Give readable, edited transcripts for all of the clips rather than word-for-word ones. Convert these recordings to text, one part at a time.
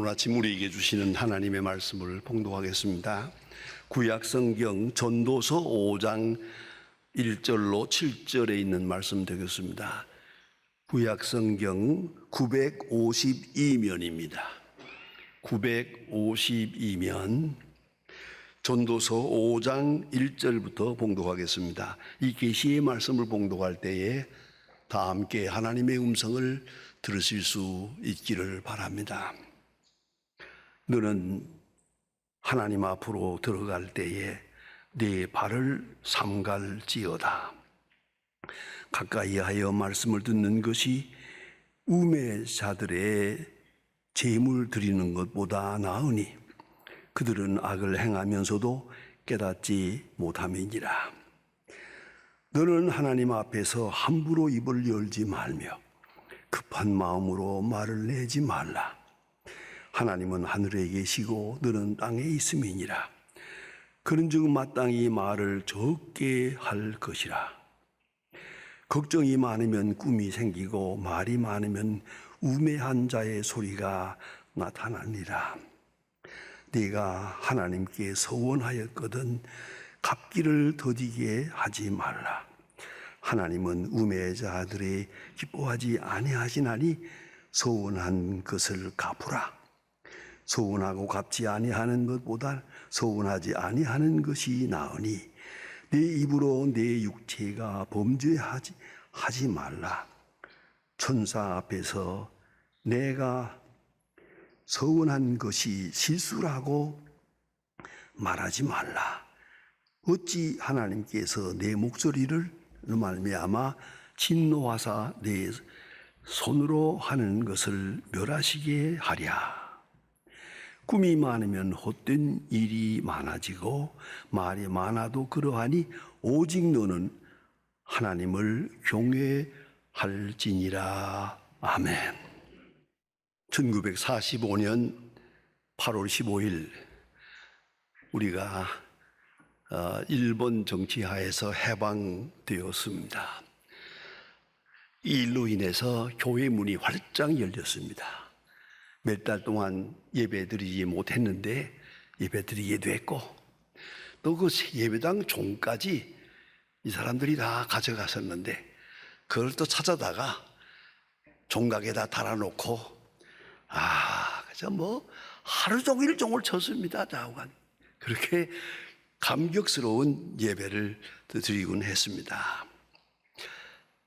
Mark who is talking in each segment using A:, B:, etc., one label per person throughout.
A: 오늘 아침 우리에게 주시는 하나님의 말씀을 봉독하겠습니다. 구약성경 전도서 5장 1절로 7절에 있는 말씀 되겠습니다. 구약성경 952면입니다. 952면 전도서 5장 1절부터 봉독하겠습니다. 이 계시의 말씀을 봉독할 때에 다 함께 하나님의 음성을 들으실 수 있기를 바랍니다. 너는 하나님 앞으로 들어갈 때에 네 발을 삼갈지어다. 가까이 하여 말씀을 듣는 것이 우매자들의 제물 드리는 것보다 나으니 그들은 악을 행하면서도 깨닫지 못함이니라. 너는 하나님 앞에서 함부로 입을 열지 말며 급한 마음으로 말을 내지 말라. 하나님은 하늘에 계시고 너는 땅에 있음이니라. 그런즉 마땅히 말을 적게 할 것이라. 걱정이 많으면 꿈이 생기고 말이 많으면 우매한 자의 소리가 나타나니라. 네가 하나님께 서원하였거든 갚기를 더디게 하지 말라. 하나님은 우매자들이 기뻐하지 아니하시나니 서원한 것을 갚으라. 서원하고 갚지 아니하는 것보다 서원하지 아니하는 것이 나으니 네 입으로 내 육체가 범죄하지 말라. 천사 앞에서 내가 서원한 것이 실수라고 말하지 말라. 어찌 하나님께서 내 목소리를 말미암아 진노하사 내 손으로 하는 것을 멸하시게 하랴. 꿈이 많으면 헛된 일이 많아지고 말이 많아도 그러하니 오직 너는 하나님을 경외할지니라. 아멘. 1945년 8월 15일 우리가 일본 정치하에서 해방되었습니다. 이 일로 인해서 교회 문이 활짝 열렸습니다. 몇 달 동안 예배드리지 못했는데 예배드리게 됐고 또 그 예배당 종까지 이 사람들이 다 가져갔었는데 그걸 또 찾아다가 종각에다 달아놓고 그저 뭐 하루 종일 종을 쳤습니다. 좌우간 그렇게 감격스러운 예배를 드리곤 했습니다.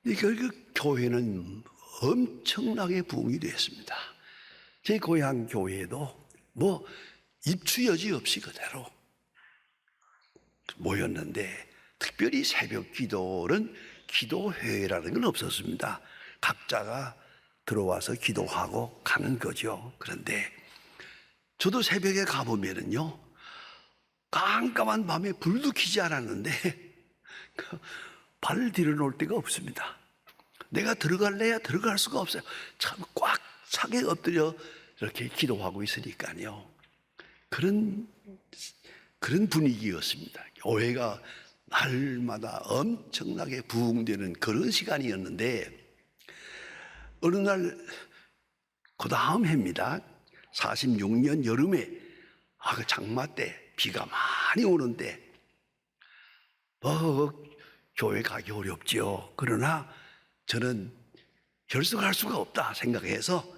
A: 그 교회는 엄청나게 부흥이 되었습니다. 제 고향 교회에도 뭐 입추 여지 없이 그대로 모였는데 특별히 새벽 기도는 기도회라는 건 없었습니다. 각자가 들어와서 기도하고 가는 거죠. 그런데 저도 새벽에 가보면은요 깜깜한 밤에 불도 켜지 않았는데 발을 들여놓을 데가 없습니다. 내가 들어갈래야 들어갈 수가 없어요. 참 꽉 차게 엎드려 이렇게 기도하고 있으니까요. 그런 분위기였습니다. 교회가 날마다 엄청나게 부흥되는 그런 시간이었는데 어느 날 그 다음 해입니다. 46년 여름에 그 장마 때 비가 많이 오는데 교회 가기 어렵죠. 그러나 저는 결석할 수가 없다 생각해서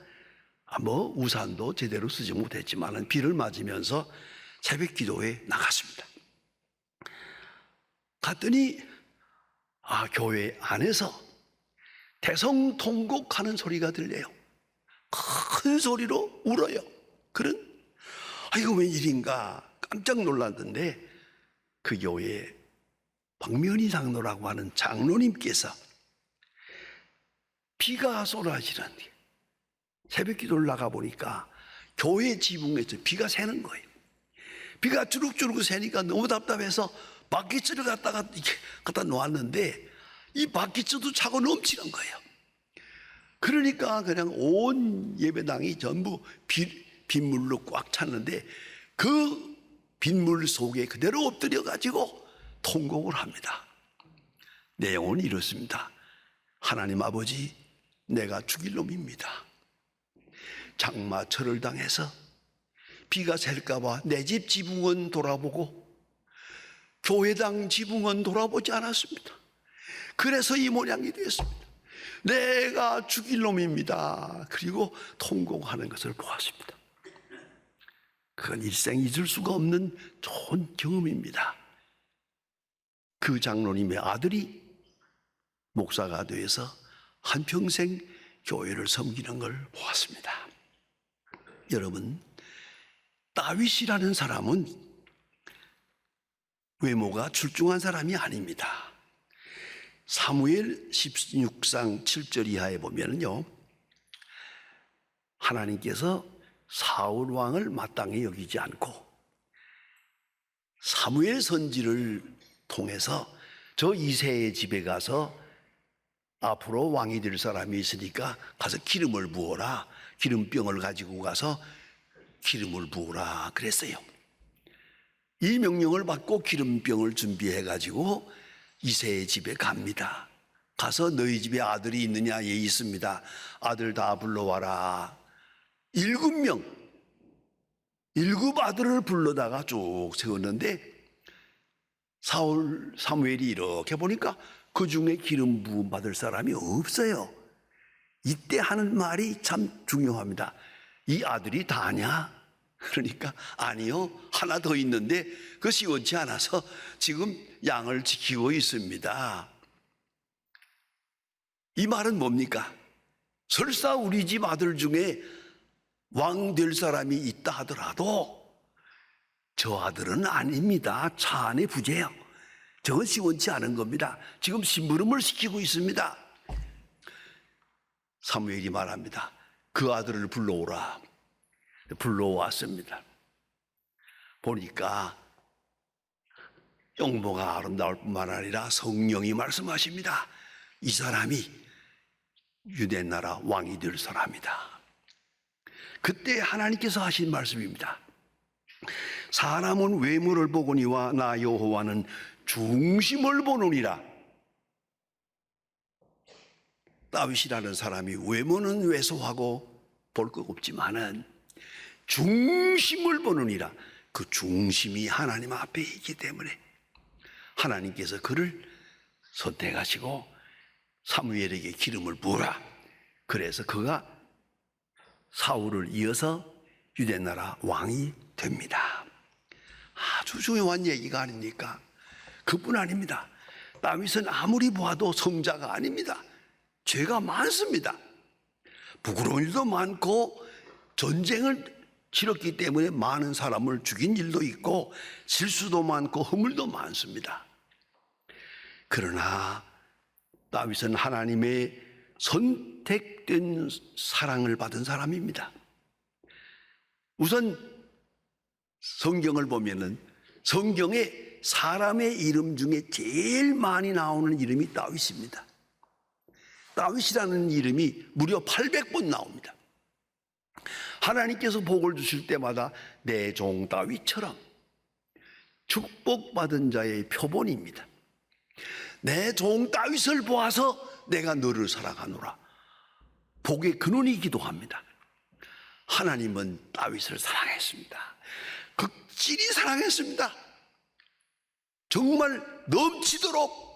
A: 우산도 제대로 쓰지 못했지만 비를 맞으면서 새벽 기도에 나갔습니다. 갔더니 교회 안에서 대성통곡하는 소리가 들려요. 큰 소리로 울어요. 이거 웬일인가 깜짝 놀랐는데 그 교회에 박면희 장로라고 하는 장로님께서 비가 쏟아지는 새벽 기도를 나가보니까 교회 지붕에서 비가 새는 거예요. 비가 주룩주룩 새니까 너무 답답해서 바퀴줄을 갖다 놓았는데 이 바퀴줄도 차고 넘치는 거예요. 그러니까 그냥 온 예배당이 전부 빗물로 꽉 찼는데 그 빗물 속에 그대로 엎드려 가지고 통곡을 합니다. 내용은 이렇습니다. 하나님 아버지, 내가 죽일 놈입니다. 장마철을 당해서 비가 셀까봐 내 집 지붕은 돌아보고 교회당 지붕은 돌아보지 않았습니다. 그래서 이 모양이 되었습니다. 내가 죽일 놈입니다. 그리고 통곡하는 것을 보았습니다. 그건 일생 잊을 수가 없는 좋은 경험입니다. 그 장로님의 아들이 목사가 되어서 한평생 교회를 섬기는 걸 보았습니다. 여러분, 다윗이라는 사람은 외모가 출중한 사람이 아닙니다. 사무엘 16장 7절 이하에 보면요, 하나님께서 사울 왕을 마땅히 여기지 않고 사무엘 선지를 통해서 저 이새의 집에 가서 앞으로 왕이 될 사람이 있으니까 가서 기름을 부어라, 기름병을 가지고 가서 기름을 부으라 그랬어요. 이 명령을 받고 기름병을 준비해 가지고 이새의 집에 갑니다. 가서 너희 집에 아들이 있느냐? 예, 있습니다. 아들 다 불러와라. 7명, 7 아들을 불러다가 쭉 세웠는데 사무엘이 이렇게 보니까 그 중에 기름 부음 받을 사람이 없어요. 이때 하는 말이 참 중요합니다. 이 아들이 다냐? 그러니까 아니요, 하나 더 있는데 그 시원치 않아서 지금 양을 지키고 있습니다. 이 말은 뭡니까? 설사 우리 집 아들 중에 왕 될 사람이 있다 하더라도 저 아들은 아닙니다. 차 안에 부재요. 저건 시원치 않은 겁니다. 지금 심부름을 시키고 있습니다. 사무엘이 말합니다. 그 아들을 불러오라. 불러왔습니다. 보니까 용모가 아름다울 뿐만 아니라 성령이 말씀하십니다. 이 사람이 유대 나라 왕이 될 사람이다. 그때 하나님께서 하신 말씀입니다. 사람은 외모를 보거니와 나 여호와는 중심을 보느니라. 다윗이라는 사람이 외모는 왜소하고 볼 것 없지만은 중심을 보느니라. 그 중심이 하나님 앞에 있기 때문에 하나님께서 그를 선택하시고 사무엘에게 기름을 부으라. 그래서 그가 사울을 이어서 유대 나라 왕이 됩니다. 아주 중요한 얘기가 아닙니까? 그뿐 아닙니다. 다윗은 아무리 보아도 성자가 아닙니다. 죄가 많습니다. 부끄러운 일도 많고 전쟁을 치렀기 때문에 많은 사람을 죽인 일도 있고 실수도 많고 허물도 많습니다. 그러나 다윗은 하나님의 선택된 사랑을 받은 사람입니다. 우선 성경을 보면은 성경에 사람의 이름 중에 제일 많이 나오는 이름이 다윗입니다. 다윗이라는 이름이 무려 800번 나옵니다. 하나님께서 복을 주실 때마다 내 종 다윗처럼 축복받은 자의 표본입니다. 내 종 다윗을 보아서 내가 너를 사랑하노라. 복의 근원이기도 합니다. 하나님은 다윗을 사랑했습니다. 극진히 사랑했습니다. 정말 넘치도록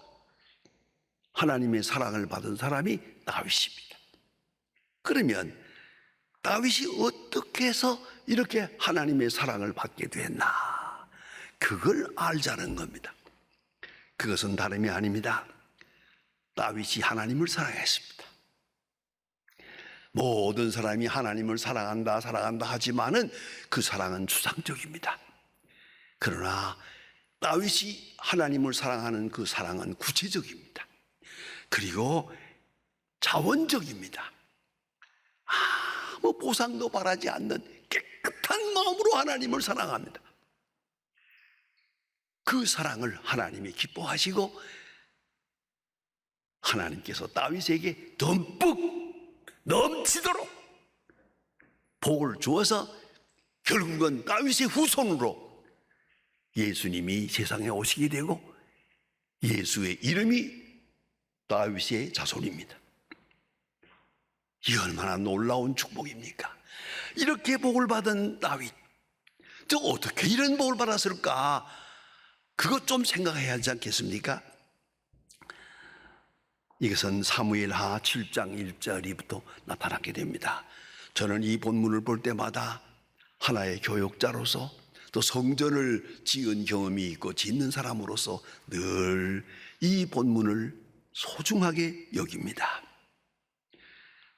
A: 하나님의 사랑을 받은 사람이 다윗입니다. 그러면 다윗이 어떻게 해서 이렇게 하나님의 사랑을 받게 됐나? 그걸 알자는 겁니다. 그것은 다름이 아닙니다. 다윗이 하나님을 사랑했습니다. 모든 사람이 하나님을 사랑한다 하지만은 그 사랑은 추상적입니다. 그러나 다윗이 하나님을 사랑하는 그 사랑은 구체적입니다. 그리고 자원적입니다. 아무 보상도 바라지 않는 깨끗한 마음으로 하나님을 사랑합니다. 그 사랑을 하나님이 기뻐하시고 하나님께서 다윗에게 듬뿍 넘치도록 복을 주어서 결국은 다윗의 후손으로 예수님이 세상에 오시게 되고 예수의 이름이 다윗의 자손입니다. 이 얼마나 놀라운 축복입니까? 이렇게 복을 받은 다윗, 저 어떻게 이런 복을 받았을까? 그것 좀 생각해야 하지 않겠습니까? 이것은 사무엘하 7장 1절부터 나타나게 됩니다. 저는 이 본문을 볼 때마다 하나의 교육자로서 또 성전을 지은 경험이 있고 짓는 사람으로서 늘 이 본문을 소중하게 여깁니다.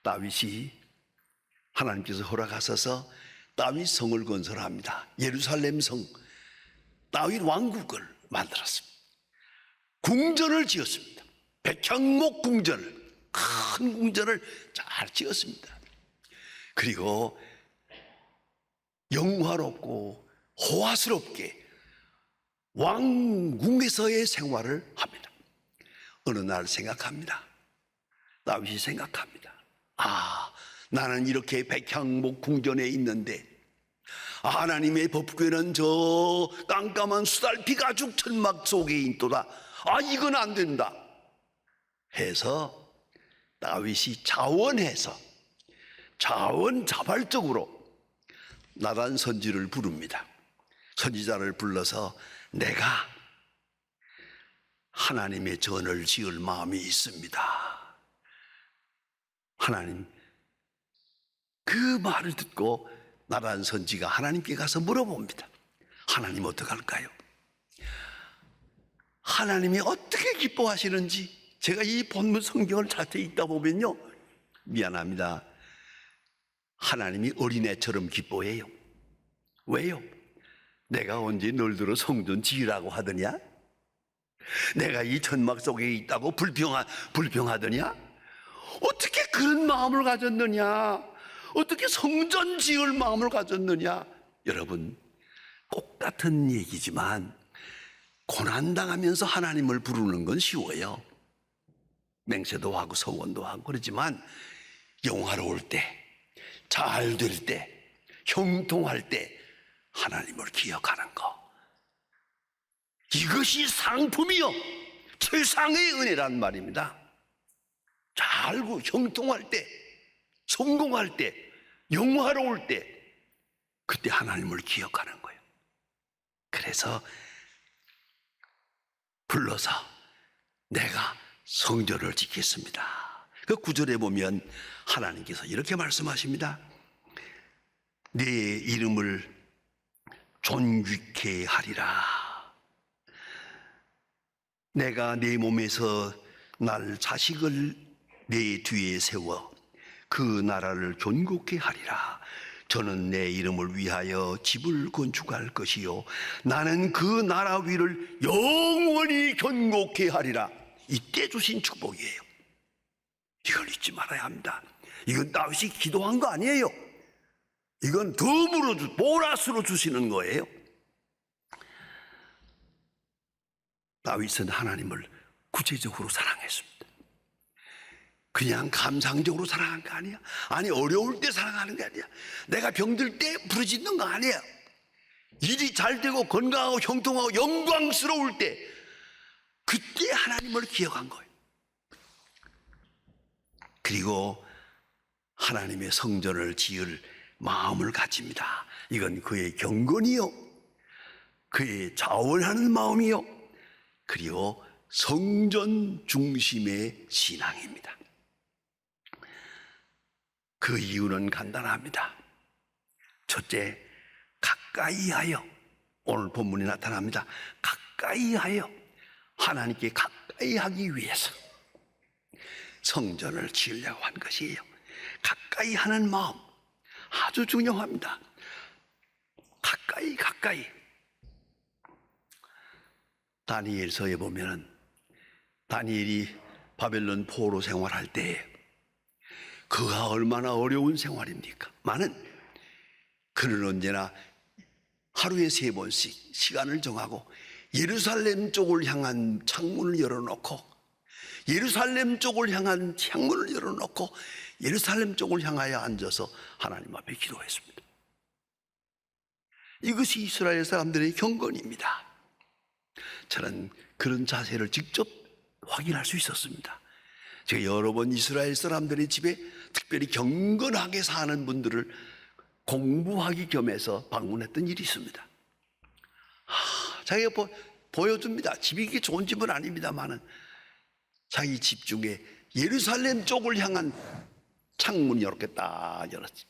A: 다윗이 하나님께서 허락하셔서 다윗 성을 건설합니다. 예루살렘 성, 다윗 왕국을 만들었습니다. 궁전을 지었습니다. 백향목 궁전을, 큰 궁전을 잘 지었습니다. 그리고 영화롭고 호화스럽게 왕궁에서의 생활을 합니다. 어느 날 생각합니다. 다윗이 생각합니다. 나는 이렇게 백향목 궁전에 있는데 하나님의 법궤는 저 깜깜한 수달피 가죽 천막 속에 있도다. 이건 안 된다 해서 다윗이 자원자발적으로 나단 선지를 부릅니다. 선지자를 불러서 내가 하나님의 전을 지을 마음이 있습니다. 하나님, 그 말을 듣고 나단 선지가 하나님께 가서 물어봅니다. 하나님 어떡할까요? 하나님이 어떻게 기뻐하시는지 제가 이 본문 성경을 자세히 읽다 보면요, 미안합니다, 하나님이 어린애처럼 기뻐해요. 왜요? 내가 언제 널 들어 성전 지으라고 하더냐? 내가 이 천막 속에 있다고 불평하더냐? 어떻게 그런 마음을 가졌느냐? 어떻게 성전 지을 마음을 가졌느냐? 여러분, 똑같은 얘기지만 고난당하면서 하나님을 부르는 건 쉬워요. 맹세도 하고 서원도 하고 그러지만 영화로울 때, 잘 될 때, 형통할 때 하나님을 기억하는 거, 이것이 상품이요 최상의 은혜란 말입니다. 잘고 형통할 때, 성공할 때, 영화로울 때, 그때 하나님을 기억하는 거예요. 그래서 불러서 내가 성전을 짓겠습니다. 그 9절에 보면 하나님께서 이렇게 말씀하십니다. 내 이름을 존귀케 하리라. 내가 내 몸에서 날 자식을 내 뒤에 세워 그 나라를 존귀케 하리라. 저는 내 이름을 위하여 집을 건축할 것이요 나는 그 나라 위를 영원히 견고케 하리라. 이때 주신 축복이에요. 이걸 잊지 말아야 합니다. 이건 다윗이 기도한 거 아니에요. 이건 덤으로 보너스로 주시는 거예요. 다윗은 하나님을 구체적으로 사랑했습니다. 그냥 감상적으로 사랑한 거 아니야. 아니, 어려울 때 사랑하는 게 아니야. 내가 병들 때 부르짖는 거 아니야. 일이 잘 되고 건강하고 형통하고 영광스러울 때, 그때 하나님을 기억한 거예요. 그리고 하나님의 성전을 지을 마음을 가집니다. 이건 그의 경건이요, 그의 자원하는 마음이요, 그리고 성전 중심의 신앙입니다. 그 이유는 간단합니다. 첫째, 가까이 하여, 오늘 본문에 나타납니다. 가까이 하여, 하나님께 가까이 하기 위해서 성전을 지으려고 한 것이에요. 가까이 하는 마음 아주 중요합니다. 가까이. 다니엘서에 보면은 다니엘이 바벨론 포로 생활할 때 그가 얼마나 어려운 생활입니까? 그는 언제나 하루에 3번씩 시간을 정하고 예루살렘 쪽을 향한 창문을 열어놓고 예루살렘 쪽을 향한 창문을 열어놓고 예루살렘 쪽을 향하여 앉아서 하나님 앞에 기도했습니다. 이것이 이스라엘 사람들의 경건입니다. 저는 그런 자세를 직접 확인할 수 있었습니다. 제가 여러 번 이스라엘 사람들의 집에 특별히 경건하게 사는 분들을 공부하기 겸해서 방문했던 일이 있습니다. 자기가 보여줍니다. 집이 이게 좋은 집은 아닙니다만은 자기 집 중에 예루살렘 쪽을 향한 창문이 이렇게 딱 열었지.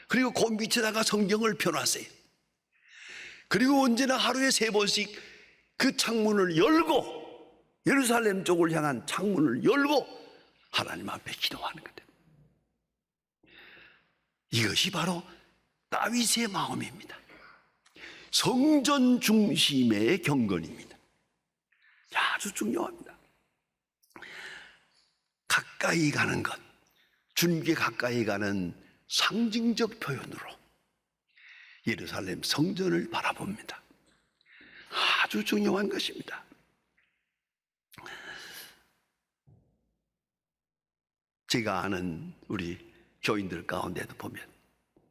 A: 그리고 그 밑에다가 성경을 펴놨어요. 그리고 언제나 하루에 3번씩 그 창문을 열고, 예루살렘 쪽을 향한 창문을 열고 하나님 앞에 기도하는 거예요. 이것이 바로 다윗의 마음입니다. 성전 중심의 경건입니다. 아주 중요합니다. 가까이 가는 것, 주님께 가까이 가는 상징적 표현으로 예루살렘 성전을 바라봅니다. 아주 중요한 것입니다. 제가 아는 우리 교인들 가운데도 보면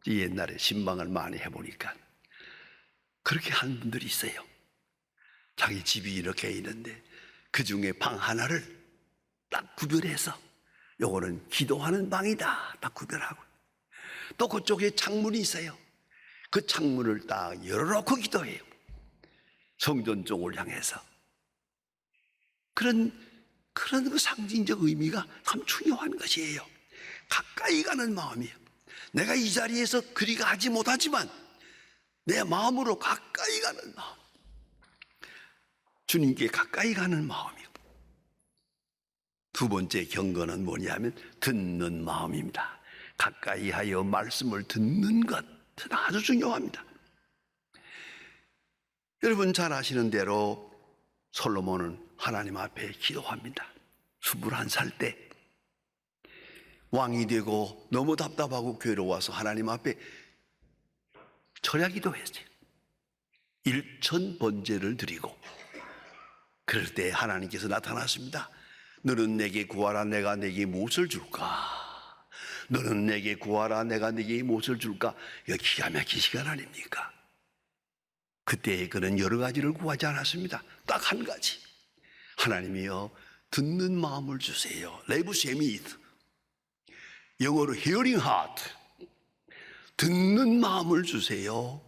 A: 옛날에 신방을 많이 해보니까 그렇게 하는 분들이 있어요. 자기 집이 이렇게 있는데 그 중에 방 하나를 딱 구별해서 요거는 기도하는 방이다 딱 구별하고, 또 그쪽에 창문이 있어요. 그 창문을 딱 열어놓고 기도해요. 성전 쪽을 향해서. 그런 그 상징적 의미가 참 중요한 것이에요. 가까이 가는 마음이에요. 내가 이 자리에서 그리 가지 못하지만 내 마음으로 가까이 가는 마음, 주님께 가까이 가는 마음이요. 두 번째 경건은 뭐냐면 듣는 마음입니다. 가까이 하여 말씀을 듣는 것, 아주 중요합니다. 여러분 잘 아시는 대로 솔로몬은 하나님 앞에 기도합니다. 21살 때 왕이 되고 너무 답답하고 괴로워서 하나님 앞에 철야기도 했어요. 1000번제를 드리고, 그럴 때 하나님께서 나타났습니다. 너는 내게 구하라, 내가 내게 무엇을 줄까? 너는 내게 구하라, 내가 내게 무엇을 줄까? 이거 기가 막힌 시간 아닙니까? 그때 그는 여러 가지를 구하지 않았습니다. 딱 한 가지. 하나님이여 듣는 마음을 주세요. 레브 쉐미트, 영어로 hearing heart, 듣는 마음을 주세요.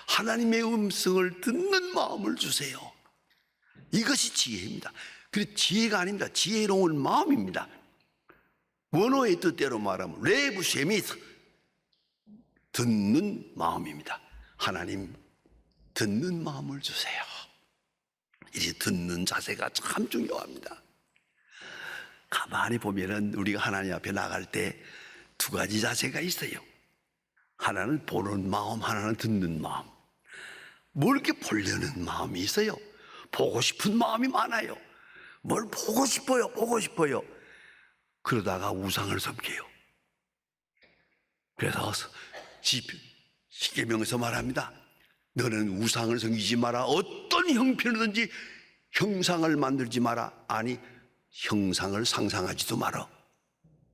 A: 하나님의 음성을 듣는 마음을 주세요. 이것이 지혜입니다. 그래서 지혜가 아닙니다. 지혜로운 마음입니다. 원어의 뜻대로 말하면 레브 쉐미트, 듣는 마음입니다. 하나님 듣는 마음을 주세요. 이 듣는 자세가 참 중요합니다. 가만히 보면은 우리가 하나님 앞에 나갈 때 2가지 자세가 있어요. 하나는 보는 마음, 하나는 듣는 마음. 뭘 이렇게 보려는 마음이 있어요. 보고 싶은 마음이 많아요. 뭘 보고 싶어요, 보고 싶어요. 그러다가 우상을 섬겨요. 그래서 십계명에서 말합니다. 너는 우상을 섬기지 마라. 어떤 형편이든지 형상을 만들지 마라. 아니, 형상을 상상하지도 마라.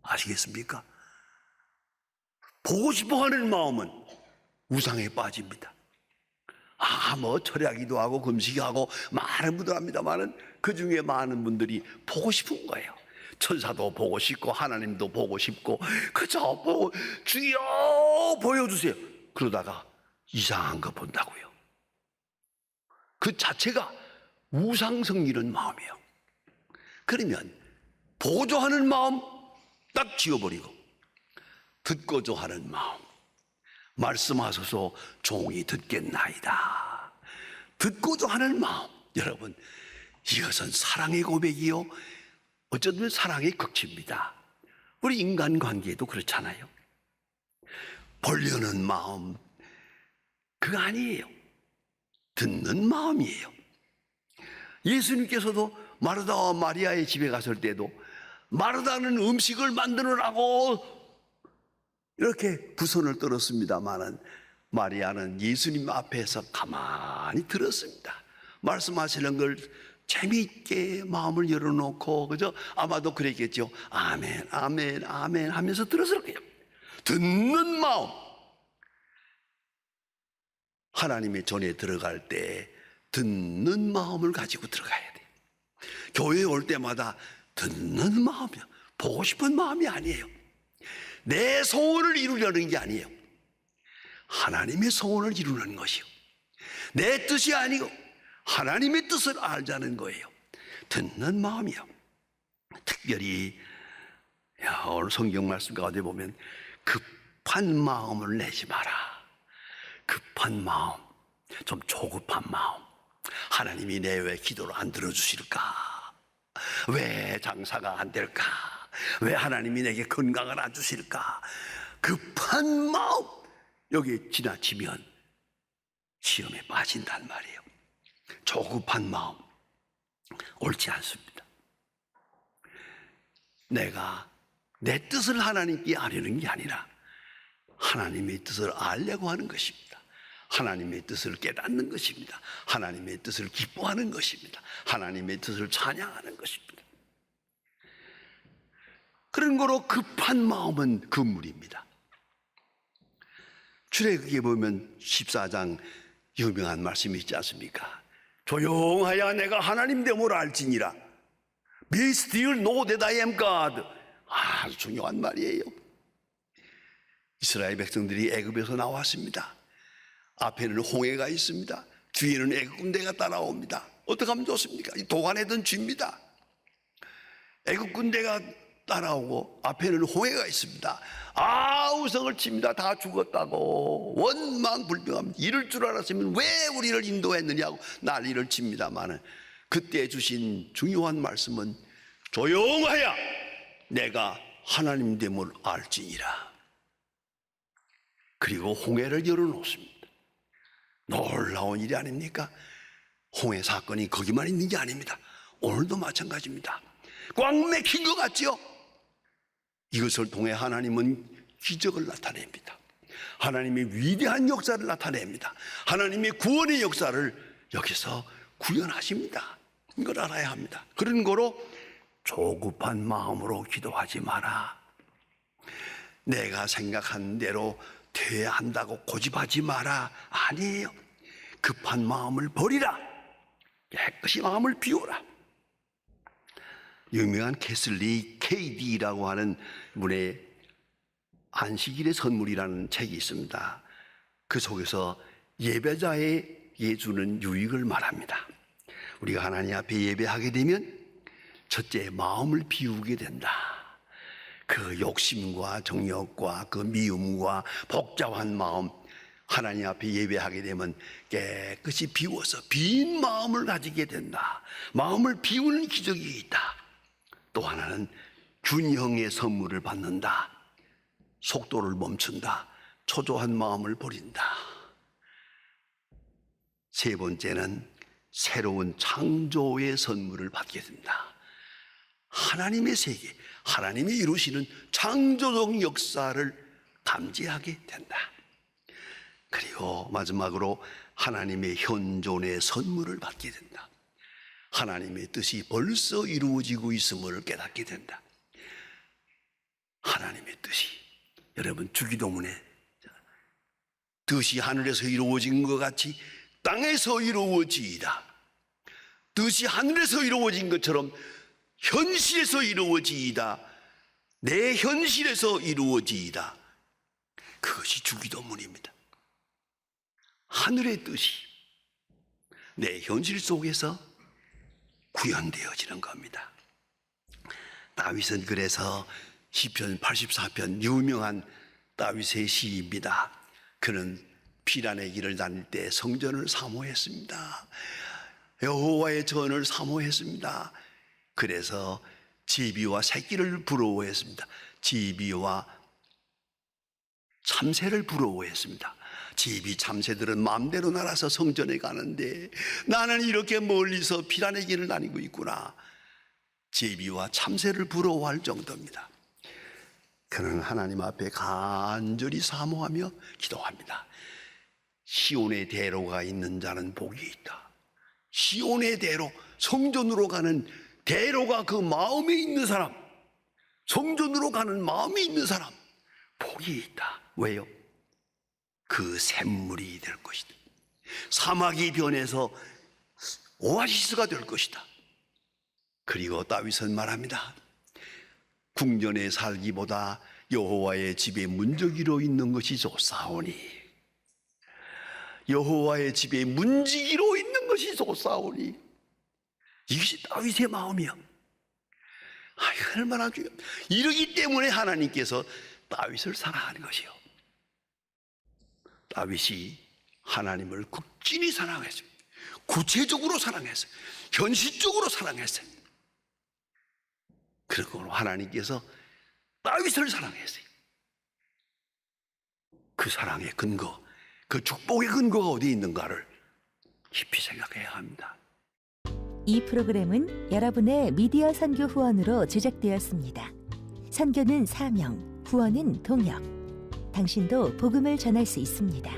A: 아시겠습니까? 보고 싶어하는 마음은 우상에 빠집니다. 철야기도 하고 금식하고 많은 분들 합니다만은 그 중에 많은 분들이 보고 싶은 거예요. 천사도 보고 싶고 하나님도 보고 싶고 그저 보고 주여 보여주세요. 그러다가 이상한 거 본다고요. 그 자체가 우상 섬기는 마음이에요. 그러면 보고자 하는 마음 딱 지워버리고 듣고자 하는 마음, 말씀하소서 종이 듣겠나이다. 듣고자 하는 마음, 여러분 이것은 사랑의 고백이요, 어쩌면 사랑의 극치입니다. 우리 인간관계도 그렇잖아요. 보려는 마음 그거 아니에요. 듣는 마음이에요. 예수님께서도 마르다와 마리아의 집에 갔을 때도 마르다는 음식을 만드느라고 이렇게 부선을 떨었습니다마는 마리아는 예수님 앞에서 가만히 들었습니다. 말씀하시는 걸 재미있게 마음을 열어놓고, 그죠? 아마도 그랬겠죠. 아멘, 아멘, 아멘 하면서 들었을 거예요. 듣는 마음. 하나님의 전에 들어갈 때 듣는 마음을 가지고 들어가야 돼요. 교회에 올 때마다 듣는 마음이요, 보고 싶은 마음이 아니에요. 내 소원을 이루려는 게 아니에요. 하나님의 소원을 이루는 것이요, 내 뜻이 아니고 하나님의 뜻을 알자는 거예요. 듣는 마음이요. 특별히 오늘 성경 말씀 가운데 보면 급한 마음을 내지 마라. 급한 마음, 좀 조급한 마음. 하나님이 내 왜 기도를 안 들어주실까? 왜 장사가 안 될까? 왜 하나님이 내게 건강을 안 주실까? 급한 마음, 여기에 지나치면 시험에 빠진단 말이에요. 조급한 마음, 옳지 않습니다. 내가 내 뜻을 하나님께 아뢰는 게 아니라 하나님의 뜻을 알려고 하는 것입니다. 하나님의 뜻을 깨닫는 것입니다. 하나님의 뜻을 기뻐하는 것입니다. 하나님의 뜻을 찬양하는 것입니다. 그런 거로 급한 마음은 금물입니다. 출애굽기에 보면 14장 유명한 말씀이 있지 않습니까? 조용하여 내가 하나님 됨을 알지니라. Be still, know that I am God. 아주 중요한 말이에요. 이스라엘 백성들이 애굽에서 나왔습니다. 앞에는 홍해가 있습니다. 뒤에는 애굽 군대가 따라옵니다. 어떻게 하면 좋습니까? 도가내던 쥐입니다. 애굽 군대가 따라오고 앞에는 홍해가 있습니다. 우성을 칩니다. 다 죽었다고 원망불평합니다. 이럴 줄 알았으면 왜 우리를 인도했느냐고 난리를 칩니다만, 그때 주신 중요한 말씀은 조용하여 내가 하나님 됨을 알지니라. 그리고 홍해를 열어놓습니다. 놀라운 일이 아닙니까? 홍해 사건이 거기만 있는 게 아닙니다. 오늘도 마찬가지입니다. 꽉 막힌 것 같죠? 이것을 통해 하나님은 기적을 나타냅니다. 하나님의 위대한 역사를 나타냅니다. 하나님의 구원의 역사를 여기서 구현하십니다. 이걸 알아야 합니다. 그런 거로 조급한 마음으로 기도하지 마라. 내가 생각한 대로 돼야 한다고 고집하지 마라. 아니에요. 급한 마음을 버리라. 깨끗이 마음을 비우라. 유명한 캐슬리 KD라고 하는 분의 안식일의 선물이라는 책이 있습니다. 그 속에서 예배자의 예주는 유익을 말합니다. 우리가 하나님 앞에 예배하게 되면 첫째, 마음을 비우게 된다. 그 욕심과 정욕과 그 미움과 복잡한 마음, 하나님 앞에 예배하게 되면 깨끗이 비워서 빈 마음을 가지게 된다. 마음을 비우는 기적이 있다. 또 하나는 균형의 선물을 받는다. 속도를 멈춘다. 초조한 마음을 버린다. 세 번째는 새로운 창조의 선물을 받게 된다. 하나님의 세계, 하나님이 이루시는 창조적 역사를 감지하게 된다. 그리고 마지막으로 하나님의 현존의 선물을 받게 된다. 하나님의 뜻이 벌써 이루어지고 있음을 깨닫게 된다. 하나님의 뜻이, 여러분 주기도문에 뜻이 하늘에서 이루어진 것 같이 땅에서 이루어지이다. 뜻이 하늘에서 이루어진 것처럼 현실에서 이루어지이다. 내 현실에서 이루어지이다. 그것이 주기도문입니다. 하늘의 뜻이 내 현실 속에서 구현되어지는 겁니다. 다윗은 그래서 시편 84편, 유명한 다윗의 시입니다. 그는 피란의 길을 다닐 때 성전을 사모했습니다. 여호와의 전을 사모했습니다. 그래서 제비와 새끼를 부러워했습니다. 제비와 참새를 부러워했습니다. 제비 참새들은 마음대로 날아서 성전에 가는데 나는 이렇게 멀리서 피란의 길을 다니고 있구나. 제비와 참새를 부러워할 정도입니다. 그는 하나님 앞에 간절히 사모하며 기도합니다. 시온의 대로가 있는 자는 복이 있다. 시온의 대로, 성전으로 가는 대로가 그 마음에 있는 사람, 성전으로 가는 마음이 있는 사람, 복이 있다. 왜요? 그 샘물이 될 것이다. 사막이 변해서 오아시스가 될 것이다. 그리고 다윗은 말합니다. 궁전에 살기보다 여호와의 집에 문지기로 있는 것이 좋사오니 여호와의 집에 문지기로 있는 것이 솟아오니 이것이 다윗의 마음이야. 이거 얼마나 중요. 이러기 때문에 하나님께서 다윗을 사랑하는 것이요. 다윗이 하나님을 극진히 사랑했어요. 구체적으로 사랑했어요. 현실적으로 사랑했어요. 그리고 하나님께서 다윗을 사랑했어요. 그 사랑의 근거, 그 축복의 근거가 어디에 있는가를 깊이 생각해야 합니다.
B: 이 프로그램은 여러분의 미디어 선교 후원으로 제작되었습니다. 선교는 사명, 후원은 동역. 당신도 복음을 전할 수 있습니다.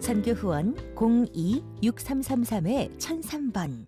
B: 선교 후원 02-6333-1003번